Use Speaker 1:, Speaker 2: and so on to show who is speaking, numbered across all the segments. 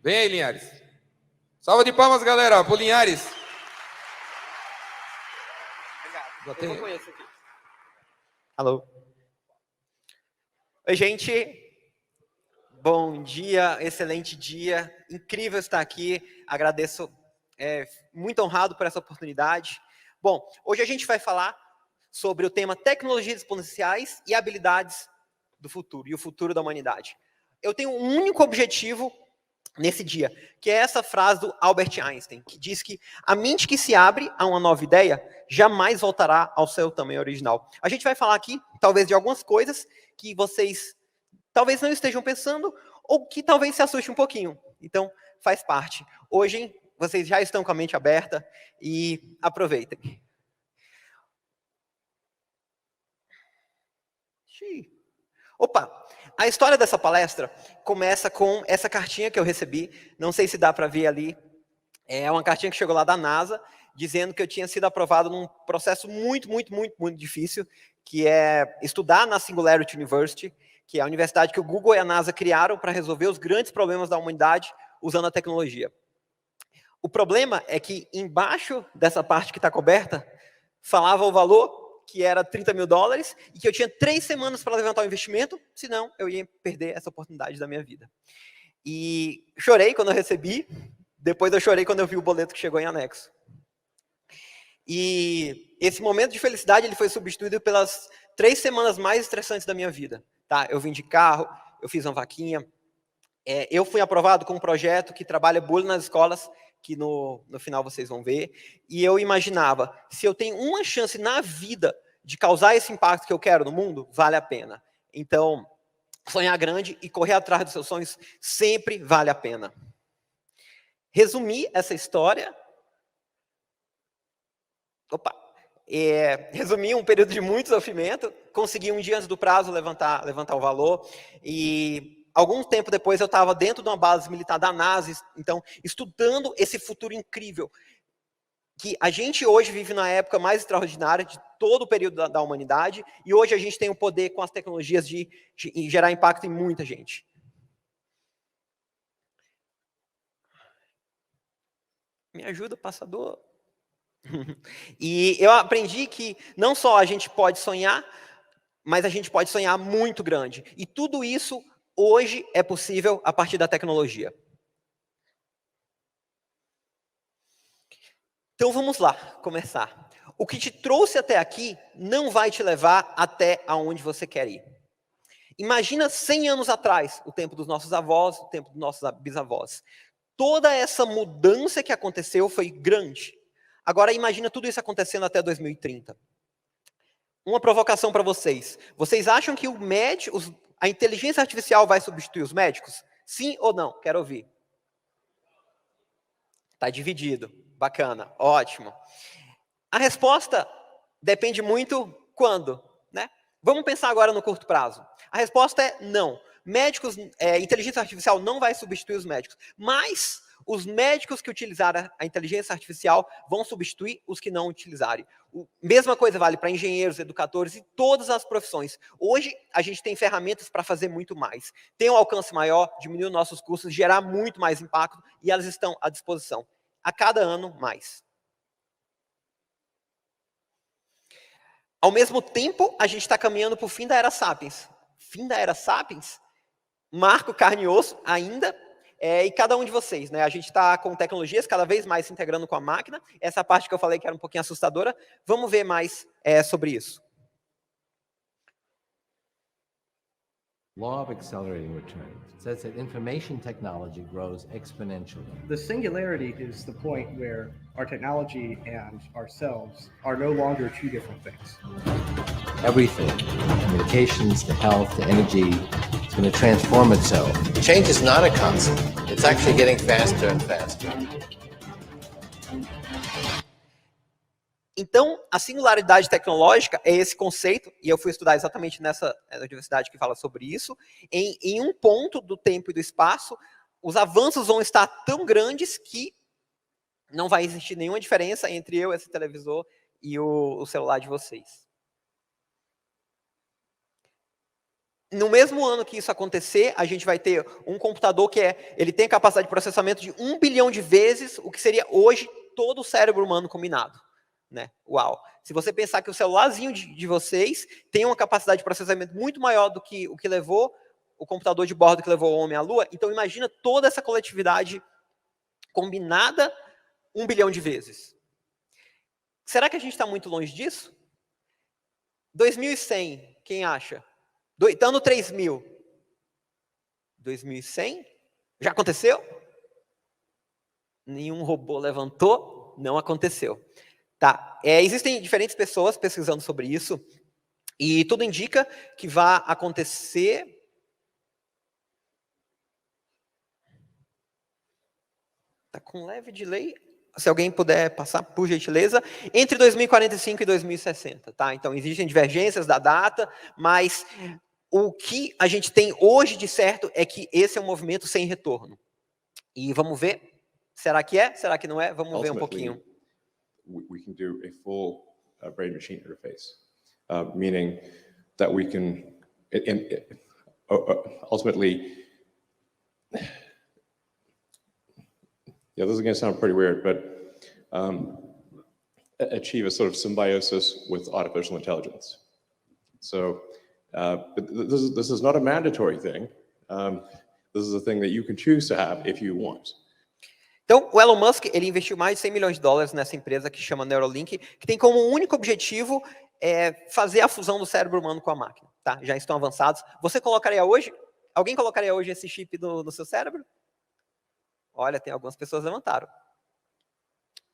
Speaker 1: Vem aí, Linhares. Salva de palmas, galera, pro Linhares.
Speaker 2: Obrigado. Eu vou com esse aqui. Alô. Oi, gente. Bom dia, excelente dia. Incrível estar aqui. Agradeço, muito honrado por essa oportunidade. Bom, hoje a gente vai falar sobre o tema tecnologias exponenciais e habilidades do futuro, e o futuro da humanidade. Eu tenho um único objetivo nesse dia, que é essa frase do Albert Einstein, que diz que a mente que se abre a uma nova ideia jamais voltará ao seu tamanho original. A gente vai falar aqui, talvez, de algumas coisas que vocês talvez não estejam pensando ou que talvez se assuste um pouquinho. Então, faz parte. Hoje, vocês já estão com a mente aberta e aproveitem. Opa! A história dessa palestra começa com essa cartinha que eu recebi. Não sei se dá para ver ali. É uma cartinha que chegou lá da NASA, dizendo que eu tinha sido aprovado num processo muito difícil, que é estudar na Singularity University, que é a universidade que o Google e a NASA criaram para resolver os grandes problemas da humanidade usando a tecnologia. O problema é que embaixo dessa parte que está coberta, falava o valor, que era $30 mil, e que eu tinha 3 semanas para levantar o investimento, senão eu ia perder essa oportunidade da minha vida. E chorei quando eu recebi, depois eu chorei quando eu vi o boleto que chegou em anexo. E esse momento de felicidade ele foi substituído pelas 3 semanas mais estressantes da minha vida. Tá? Eu vim de carro, eu fiz uma vaquinha, eu fui aprovado com um projeto que trabalha bullying nas escolas, que no final vocês vão ver, e eu imaginava, se eu tenho uma chance na vida de causar esse impacto que eu quero no mundo, vale a pena. Então, sonhar grande e correr atrás dos seus sonhos sempre vale a pena. Resumir essa história... resumir um período de muito sofrimento, consegui um dia antes do prazo levantar o valor, e algum tempo depois eu estava dentro de uma base militar da NASA, então, estudando esse futuro incrível, que a gente hoje vive na época mais extraordinária de todo o período da humanidade, e hoje a gente tem o poder com as tecnologias de gerar impacto em muita gente. Me ajuda, passador? E eu aprendi que não só a gente pode sonhar, mas a gente pode sonhar muito grande. E tudo isso, hoje, é possível a partir da tecnologia. Então vamos lá, começar. O que te trouxe até aqui não vai te levar até aonde você quer ir. Imagina 100 anos atrás, o tempo dos nossos avós, o tempo dos nossos bisavós. Toda essa mudança que aconteceu foi grande. Agora imagina tudo isso acontecendo até 2030. Uma provocação para vocês. Vocês acham que a inteligência artificial vai substituir os médicos? Sim ou não? Quero ouvir. Está dividido. Bacana, ótimo. A resposta depende muito quando, né? Vamos pensar agora no curto prazo. A resposta é não. Inteligência artificial não vai substituir os médicos, mas os médicos que utilizarem a inteligência artificial vão substituir os que não utilizarem. Mesma coisa vale para engenheiros, educadores e todas as profissões. Hoje, a gente tem ferramentas para fazer muito mais. Tem um alcance maior, diminuir nossos custos, gerar muito mais impacto, e elas estão à disposição. A cada ano, mais. Ao mesmo tempo, a gente está caminhando para o fim da Era Sapiens. Fim da Era Sapiens? Marco carne e osso ainda, e cada um de vocês, né? A gente está com tecnologias cada vez mais se integrando com a máquina. Essa parte que eu falei que era um pouquinho assustadora, vamos ver mais sobre isso.
Speaker 3: Law of accelerating returns says that information technology grows exponentially.
Speaker 4: The singularity is the point where our technology and ourselves are no longer two different things.
Speaker 3: Everything, communications, to health, to energy, is going to transform itself.
Speaker 5: Change is not a constant. It's actually getting faster and faster.
Speaker 2: Então, a singularidade tecnológica é esse conceito, e eu fui estudar exatamente nessa universidade que fala sobre isso. Em um ponto do tempo e do espaço, os avanços vão estar tão grandes que não vai existir nenhuma diferença entre eu, esse televisor, e o celular de vocês. no mesmo ano que isso acontecer, a gente vai ter um computador ele tem capacidade de processamento de 1 bilhão de vezes o que seria hoje todo o cérebro humano combinado. Né? Uau! Se você pensar que o celularzinho de vocês tem uma capacidade de processamento muito maior do que o que levou o computador de bordo que levou o homem à Lua, então imagina toda essa coletividade combinada 1 bilhão de vezes. Será que a gente está muito longe disso? 2100, quem acha? Ano 3000. 2100? Já aconteceu? Nenhum robô levantou, não aconteceu. Tá. Existem diferentes pessoas pesquisando sobre isso, e tudo indica que vai acontecer. Tá com leve delay. Se alguém puder passar, por gentileza, entre 2045 e 2060, tá? Então, existem divergências da data, mas o que a gente tem hoje de certo é que esse é um movimento sem retorno. E vamos ver, será que é? Será que não é? Vamos ver um pouquinho.
Speaker 6: We can do a full brain-machine interface, meaning that we can, ultimately, yeah, this is going to sound pretty weird, but achieve a sort of symbiosis with artificial intelligence. So this is not a mandatory thing. This is a thing that you can choose to have if you want.
Speaker 2: Então, o Elon Musk, ele investiu mais de 100 milhões de dólares nessa empresa que chama Neuralink, que tem como único objetivo fazer a fusão do cérebro humano com a máquina. Tá? Já estão avançados. Você colocaria hoje? Alguém colocaria hoje esse chip no seu cérebro? Olha, tem algumas pessoas que levantaram.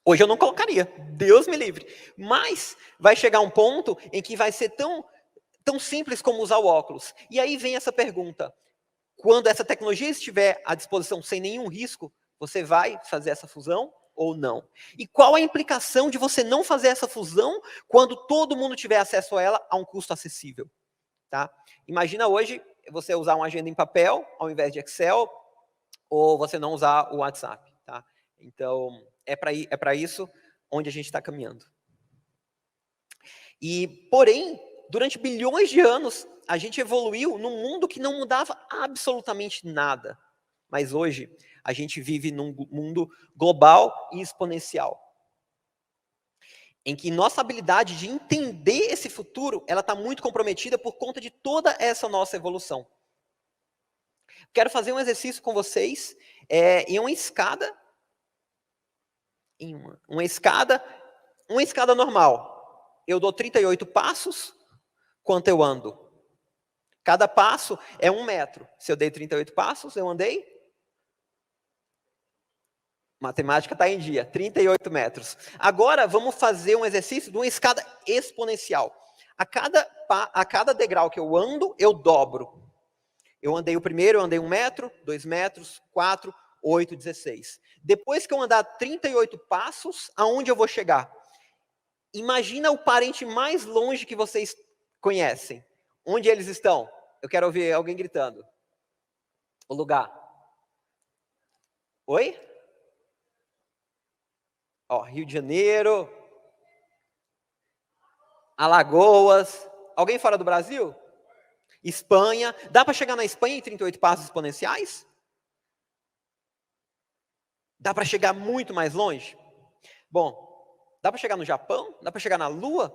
Speaker 2: Hoje eu não colocaria, Deus me livre. Mas vai chegar um ponto em que vai ser tão simples como usar o óculos. E aí vem essa pergunta. Quando essa tecnologia estiver à disposição sem nenhum risco, você vai fazer essa fusão ou não? E qual a implicação de você não fazer essa fusão quando todo mundo tiver acesso a ela a um custo acessível? Tá? Imagina hoje você usar uma agenda em papel ao invés de Excel, ou você não usar o WhatsApp. Tá? Então, é para isso onde a gente está caminhando. Porém, durante bilhões de anos, a gente evoluiu num mundo que não mudava absolutamente nada. Mas hoje, a gente vive num mundo global e exponencial. Em que nossa habilidade de entender esse futuro, ela está muito comprometida por conta de toda essa nossa evolução. Quero fazer um exercício com vocês em uma escada. Uma escada normal. Eu dou 38 passos, quanto eu ando? Cada passo é 1 metro. Se eu dei 38 passos, eu andei? Matemática está em dia, 38 metros. Agora, vamos fazer um exercício de uma escada exponencial. A cada degrau que eu ando, eu dobro. Eu andei o primeiro, eu andei 1 metro, 2 metros, 4, 8, 16. Depois que eu andar 38 passos, aonde eu vou chegar? Imagina o parente mais longe que vocês conhecem. Onde eles estão? Eu quero ouvir alguém gritando. O lugar. Oi? Rio de Janeiro. Alagoas. Alguém fora do Brasil? Espanha. Dá para chegar na Espanha em 38 passos exponenciais? Dá para chegar muito mais longe? Bom, dá para chegar no Japão? Dá para chegar na Lua?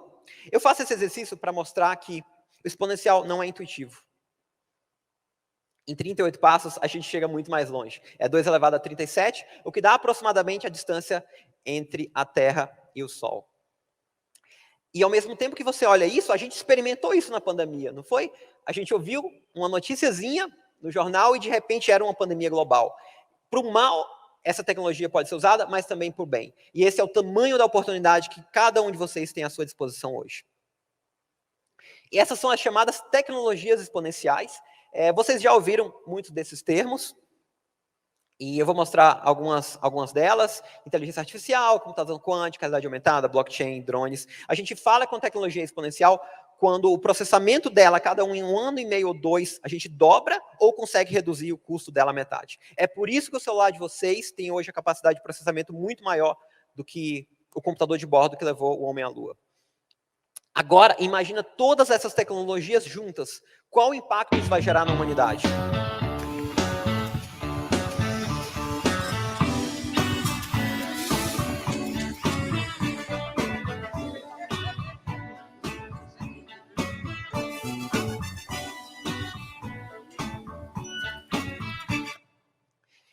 Speaker 2: Eu faço esse exercício para mostrar que o exponencial não é intuitivo. Em 38 passos, a gente chega muito mais longe. É 2 elevado a 37, o que dá aproximadamente a distância entre a Terra e o Sol. E ao mesmo tempo que você olha isso, a gente experimentou isso na pandemia, não foi? A gente ouviu uma noticiazinha no jornal e de repente era uma pandemia global. Para o mal, essa tecnologia pode ser usada, mas também para o bem. E esse é o tamanho da oportunidade que cada um de vocês tem à sua disposição hoje. E essas são as chamadas tecnologias exponenciais. Vocês já ouviram muitos desses termos, e eu vou mostrar algumas delas: inteligência artificial, computação quântica, realidade aumentada, blockchain, drones. A gente fala com tecnologia exponencial quando o processamento dela, cada em 1 ano e meio ou 2, a gente dobra ou consegue reduzir o custo dela à metade. É por isso que o celular de vocês tem hoje a capacidade de processamento muito maior do que o computador de bordo que levou o homem à Lua. Agora, imagina todas essas tecnologias juntas. Qual o impacto isso vai gerar na humanidade?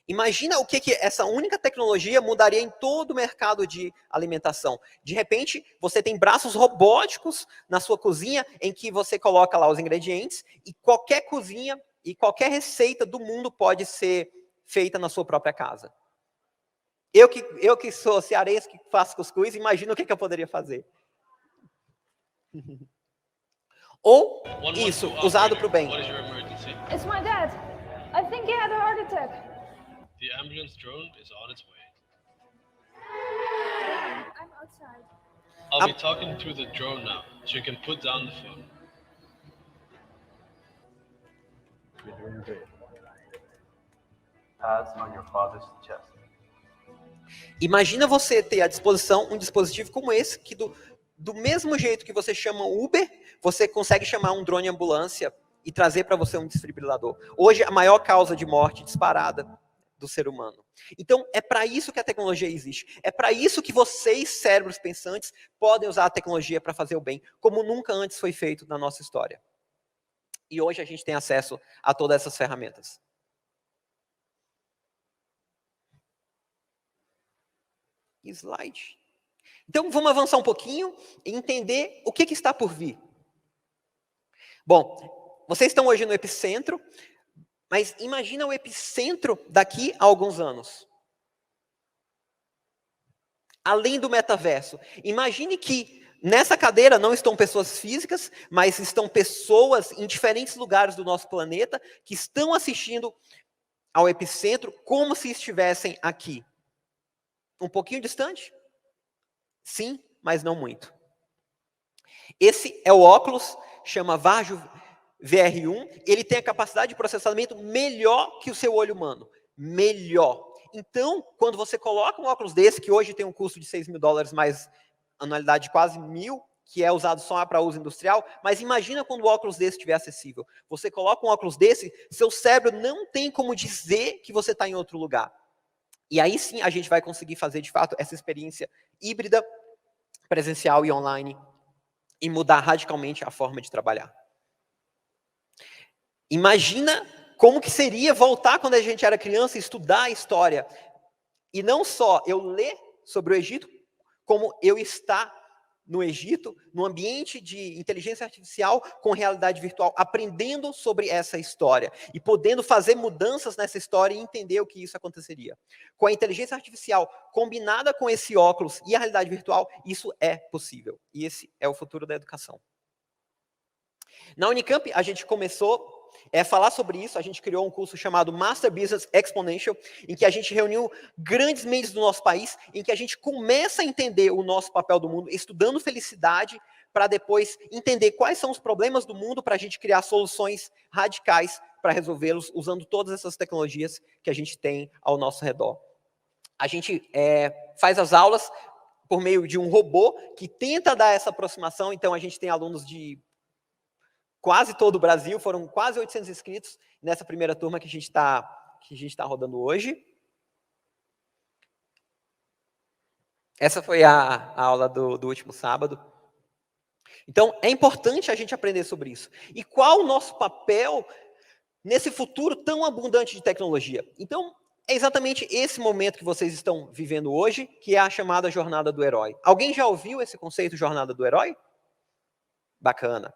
Speaker 2: Imagina o que essa única tecnologia mudaria em todo o mercado de alimentação. De repente, você tem braços robóticos na sua cozinha, em que você coloca lá os ingredientes, e qualquer cozinha e qualquer receita do mundo pode ser feita na sua própria casa. Eu que sou cearense, que faço cuscuz, imagina o que eu poderia fazer. Ou isso, usado para o bem.
Speaker 7: What is your emergency?
Speaker 8: It's my dad. I think he had a heart attack.
Speaker 7: The ambulance drone is on its way.
Speaker 8: I'm outside.
Speaker 7: I'll be talking through the drone now, so you can put down the phone.
Speaker 9: You're doing great. Pads on your father's chest.
Speaker 2: Imagina você ter à disposição um dispositivo como esse, que do mesmo jeito que você chama Uber, você consegue chamar um drone ambulância e trazer para você um desfibrilador. Hoje, a maior causa de morte disparada do ser humano. Então, é para isso que a tecnologia existe. É para isso que vocês, cérebros pensantes, podem usar a tecnologia para fazer o bem, como nunca antes foi feito na nossa história. E hoje a gente tem acesso a todas essas ferramentas. Slide. Então, vamos avançar um pouquinho e entender o que está por vir. Bom, vocês estão hoje no epicentro, mas imagina o epicentro daqui a alguns anos. Além do metaverso. Imagine que nessa cadeira não estão pessoas físicas, mas estão pessoas em diferentes lugares do nosso planeta que estão assistindo ao epicentro como se estivessem aqui. Um pouquinho distante? Sim, mas não muito. Esse é o óculos, chama Varjo VR1. Ele tem a capacidade de processamento melhor que o seu olho humano. Melhor. Então, quando você coloca um óculos desse, que hoje tem um custo de $6.000, mais anualidade de quase 1.000, que é usado só para uso industrial, mas imagina quando o óculos desse estiver acessível. Você coloca um óculos desse, seu cérebro não tem como dizer que você está em outro lugar. E aí sim a gente vai conseguir fazer, de fato, essa experiência híbrida, presencial e online, e mudar radicalmente a forma de trabalhar. Imagina como que seria voltar quando a gente era criança e estudar a história. E não só eu ler sobre o Egito, como eu estar no Egito, no ambiente de inteligência artificial com realidade virtual, aprendendo sobre essa história e podendo fazer mudanças nessa história e entender o que isso aconteceria. Com a inteligência artificial combinada com esse óculos e a realidade virtual, isso é possível. E esse é o futuro da educação. Na Unicamp, a gente começou a falar sobre isso. A gente criou um curso chamado Master Business Exponential, em que a gente reuniu grandes mentes do nosso país, em que a gente começa a entender o nosso papel do mundo, estudando felicidade, para depois entender quais são os problemas do mundo, para a gente criar soluções radicais para resolvê-los, usando todas essas tecnologias que a gente tem ao nosso redor. A gente faz as aulas por meio de um robô que tenta dar essa aproximação. Então, a gente tem alunos de quase todo o Brasil, foram quase 800 inscritos nessa primeira turma que a gente está rodando hoje. Essa foi a aula do último sábado. Então, é importante a gente aprender sobre isso. E qual o nosso papel nesse futuro tão abundante de tecnologia? Então, é exatamente esse momento que vocês estão vivendo hoje, que é a chamada jornada do herói. Alguém já ouviu esse conceito, jornada do herói? Bacana.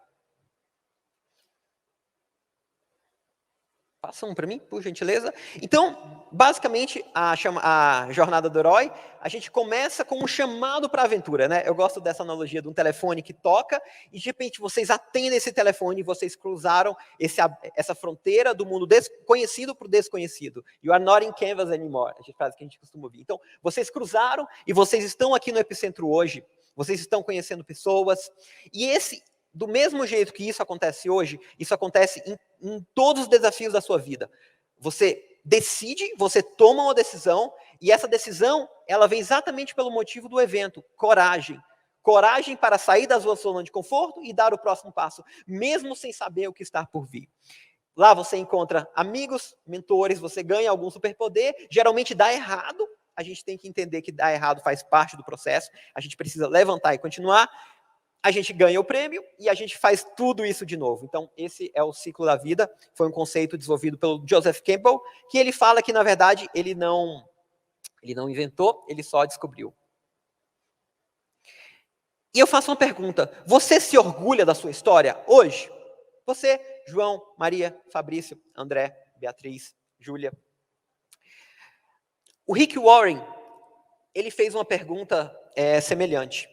Speaker 2: Passa um para mim, por gentileza. Então, basicamente, a jornada do herói, a gente começa com um chamado para a aventura, né? Eu gosto dessa analogia de um telefone que toca e, de repente, vocês atendem esse telefone e vocês cruzaram essa fronteira do mundo conhecido para o desconhecido. You are not in Canvas anymore. A gente faz o que a gente costuma ouvir. Então, vocês cruzaram e vocês estão aqui no epicentro hoje. Vocês estão conhecendo pessoas. E do mesmo jeito que isso acontece hoje, isso acontece em todos os desafios da sua vida. Você decide, você toma uma decisão, e essa decisão, ela vem exatamente pelo motivo do evento, coragem. Coragem para sair da sua zona de conforto e dar o próximo passo, mesmo sem saber o que está por vir. Lá você encontra amigos, mentores, você ganha algum superpoder, geralmente dá errado, a gente tem que entender que dar errado faz parte do processo, a gente precisa levantar e continuar, a gente ganha o prêmio e a gente faz tudo isso de novo. Então, esse é o ciclo da vida, foi um conceito desenvolvido pelo Joseph Campbell, que ele fala que, na verdade, ele não inventou, ele só descobriu. E eu faço uma pergunta, você se orgulha da sua história hoje? Você, João, Maria, Fabrício, André, Beatriz, Júlia. O Rick Warren, ele fez uma pergunta semelhante.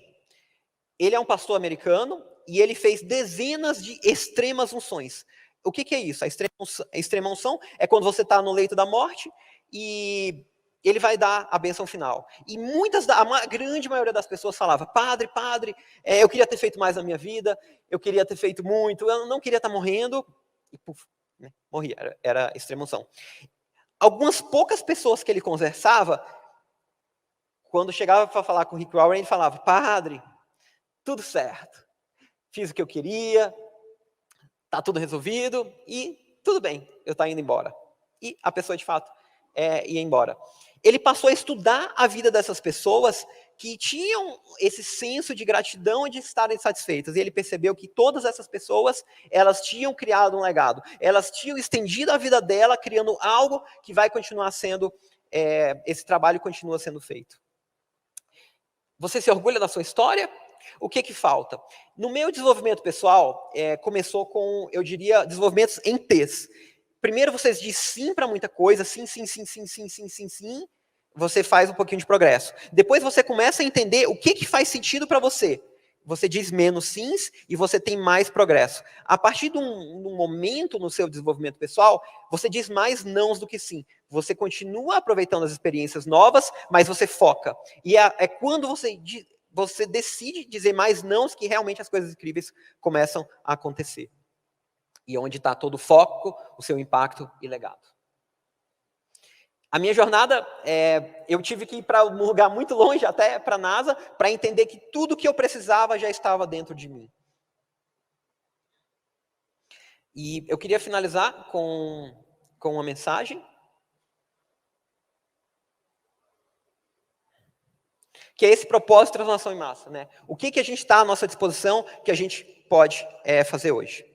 Speaker 2: Ele é um pastor americano e ele fez dezenas de extremas unções. O que é isso? A extrema unção é quando você está no leito da morte e ele vai dar a bênção final. E a grande maioria das pessoas falava, padre, eu queria ter feito mais na minha vida, eu queria ter feito muito, eu não queria estar morrendo. E puf, né, morria, era extrema unção. Algumas poucas pessoas que ele conversava, quando chegava para falar com o Rick Warren, ele falava, padre, tudo certo, fiz o que eu queria, tá tudo resolvido e tudo bem, eu tô indo embora. E a pessoa, de fato, ia embora. Ele passou a estudar a vida dessas pessoas que tinham esse senso de gratidão e de estarem satisfeitas. E ele percebeu que todas essas pessoas, elas tinham criado um legado. Elas tinham estendido a vida dela, criando algo que vai continuar sendo, esse trabalho continua sendo feito. Você se orgulha da sua história? O que falta? No meu desenvolvimento pessoal, começou com, eu diria, desenvolvimentos em T's. Primeiro você diz sim para muita coisa, sim, você faz um pouquinho de progresso. Depois você começa a entender o que faz sentido para você. Você diz menos sims e você tem mais progresso. A partir de um momento no seu desenvolvimento pessoal, você diz mais nãos do que sim. Você continua aproveitando as experiências novas, mas você foca. E é quando você decide dizer mais nãos que realmente as coisas incríveis começam a acontecer. E onde está todo o foco, o seu impacto e legado. A minha jornada, eu tive que ir para um lugar muito longe, até para a NASA, para entender que tudo que eu precisava já estava dentro de mim. E eu queria finalizar com uma mensagem. Que é esse propósito de transformação em massa, né? O que a gente está à nossa disposição, que a gente pode fazer hoje.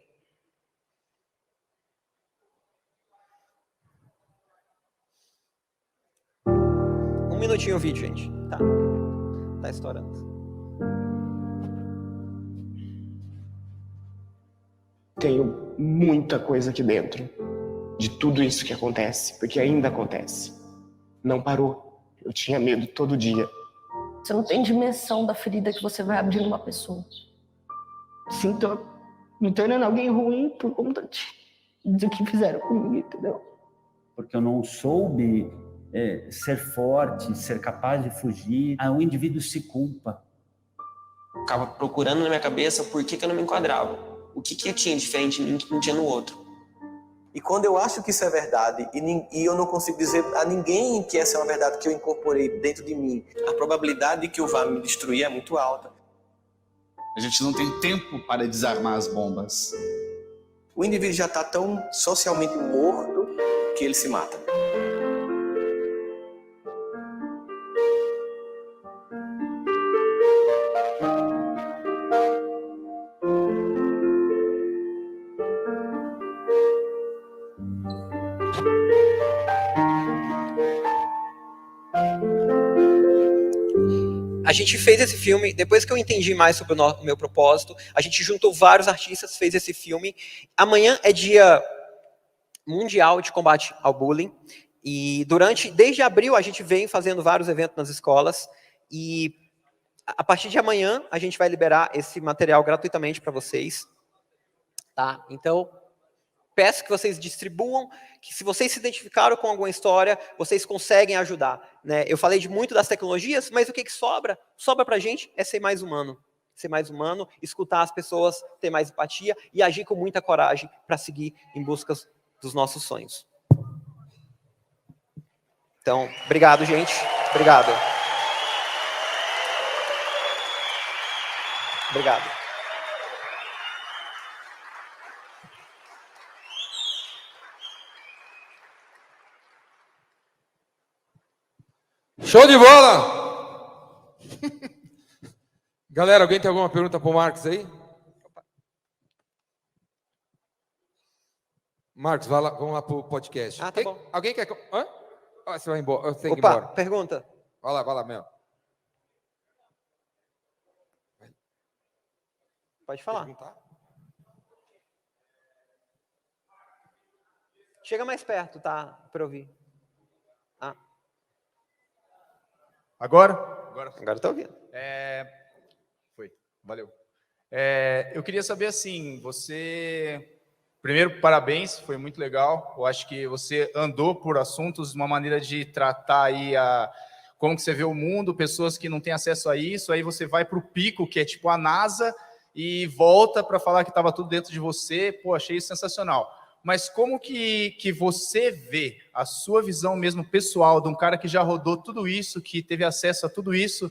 Speaker 2: Um minutinho o vídeo, gente. Tá estourando.
Speaker 10: Tenho muita coisa aqui dentro de tudo isso que acontece, porque ainda acontece. Não parou. Eu tinha medo todo dia.
Speaker 11: Você não tem dimensão da ferida que você vai abrir numa pessoa.
Speaker 10: Sim, tô me tornando alguém ruim por conta do que fizeram comigo, entendeu?
Speaker 12: Porque eu não soube ser forte, ser capaz de fugir. Aí o indivíduo se culpa.
Speaker 13: Eu ficava procurando na minha cabeça por que eu não me enquadrava. O que eu tinha diferente em mim que não tinha no outro.
Speaker 14: E quando eu acho que isso é verdade e eu não consigo dizer a ninguém que essa é uma verdade que eu incorporei dentro de mim, a probabilidade de que eu vá me destruir é muito alta.
Speaker 15: A gente não tem tempo para desarmar as bombas.
Speaker 14: O indivíduo já está tão socialmente morto que ele se mata.
Speaker 2: A gente fez esse filme, depois que eu entendi mais sobre o meu propósito, a gente juntou vários artistas, fez esse filme. Amanhã é dia mundial de combate ao bullying. E desde abril, a gente vem fazendo vários eventos nas escolas. E a partir de amanhã, a gente vai liberar esse material gratuitamente para vocês. Tá? Então, peço que vocês distribuam, que se vocês se identificaram com alguma história, vocês conseguem ajudar. Né? Eu falei muito das tecnologias, mas o que sobra? Sobra para a gente é ser mais humano. Ser mais humano, escutar as pessoas, ter mais empatia e agir com muita coragem para seguir em busca dos nossos sonhos. Então, obrigado, gente. Obrigado. Obrigado.
Speaker 1: Show de bola! Galera, alguém tem alguma pergunta para o Marcos aí? Marcos, vamos lá para o podcast.
Speaker 2: Ah, tá bom.
Speaker 1: Alguém quer... Hã? Ah, você vai embora. Eu tenho que ir embora.
Speaker 2: Pergunta.
Speaker 1: Vai lá, Mel.
Speaker 2: Pode falar.
Speaker 1: Perguntar?
Speaker 2: Chega mais perto, tá? Para ouvir.
Speaker 16: Agora?
Speaker 2: Agora estou ouvindo.
Speaker 16: Foi, valeu. Eu queria saber assim, você... Primeiro, parabéns, foi muito legal. Eu acho que você andou por assuntos, uma maneira de tratar aí como que você vê o mundo, pessoas que não têm acesso a isso, aí você vai para o pico, que é tipo a NASA, e volta para falar que estava tudo dentro de você. Pô, achei isso sensacional. Mas como que você vê a sua visão mesmo pessoal de um cara que já rodou tudo isso, que teve acesso a tudo isso?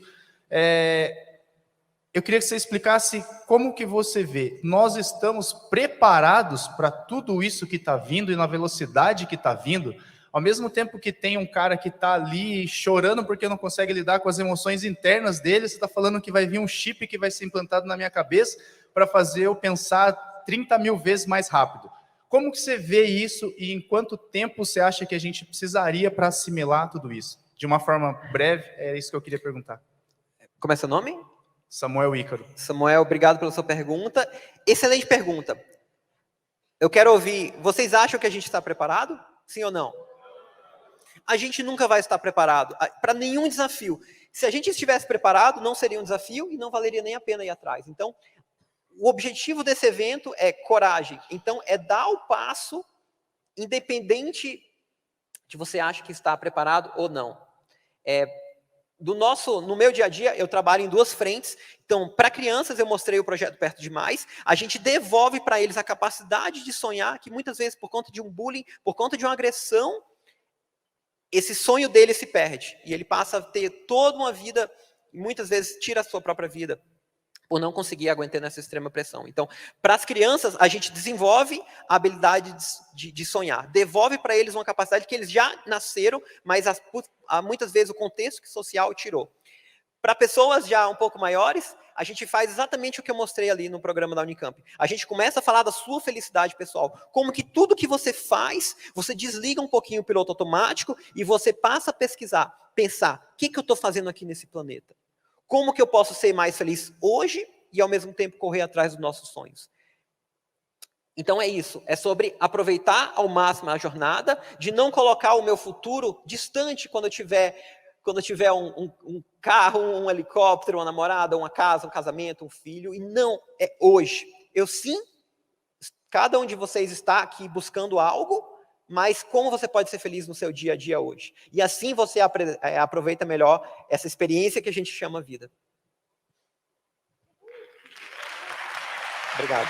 Speaker 16: Eu queria que você explicasse como que você vê. Nós estamos preparados para tudo isso que está vindo e na velocidade que está vindo, ao mesmo tempo que tem um cara que está ali chorando porque não consegue lidar com as emoções internas dele, você está falando que vai vir um chip que vai ser implantado na minha cabeça para fazer eu pensar 30 mil vezes mais rápido. Como que você vê isso e em quanto tempo você acha que a gente precisaria para assimilar tudo isso? De uma forma breve, é isso que eu queria perguntar.
Speaker 2: Como é seu nome?
Speaker 16: Samuel Ícaro.
Speaker 2: Samuel, obrigado pela sua pergunta. Excelente pergunta. Eu quero ouvir, vocês acham que a gente está preparado? Sim ou não? A gente nunca vai estar preparado para nenhum desafio. Se a gente estivesse preparado, não seria um desafio e não valeria nem a pena ir atrás. Então, o objetivo desse evento é coragem. Então, é dar o passo, independente de você acha que está preparado ou não. No meu dia a dia, eu trabalho em duas frentes. Então, para crianças, eu mostrei o projeto Perto Demais. A gente devolve para eles a capacidade de sonhar, que muitas vezes, por conta de um bullying, por conta de uma agressão, esse sonho dele se perde. E ele passa a ter toda uma vida, e muitas vezes tira a sua própria vida, por não conseguir aguentar nessa extrema pressão. Então, para as crianças, a gente desenvolve a habilidade de sonhar. Devolve para eles uma capacidade que eles já nasceram, mas muitas vezes o contexto social tirou. Para pessoas já um pouco maiores, a gente faz exatamente o que eu mostrei ali no programa da Unicamp. A gente começa a falar da sua felicidade pessoal. Como que tudo que você faz, você desliga um pouquinho o piloto automático e você passa a pesquisar, pensar, o que eu estou fazendo aqui nesse planeta? Como que eu posso ser mais feliz hoje e, ao mesmo tempo, correr atrás dos nossos sonhos? Então é isso, é sobre aproveitar ao máximo a jornada, de não colocar o meu futuro distante quando eu tiver um carro, um helicóptero, uma namorada, uma casa, um casamento, um filho, e não, é hoje. Cada um de vocês está aqui buscando algo, mas como você pode ser feliz no seu dia a dia hoje? E assim você aproveita melhor essa experiência que a gente chama vida. Obrigado.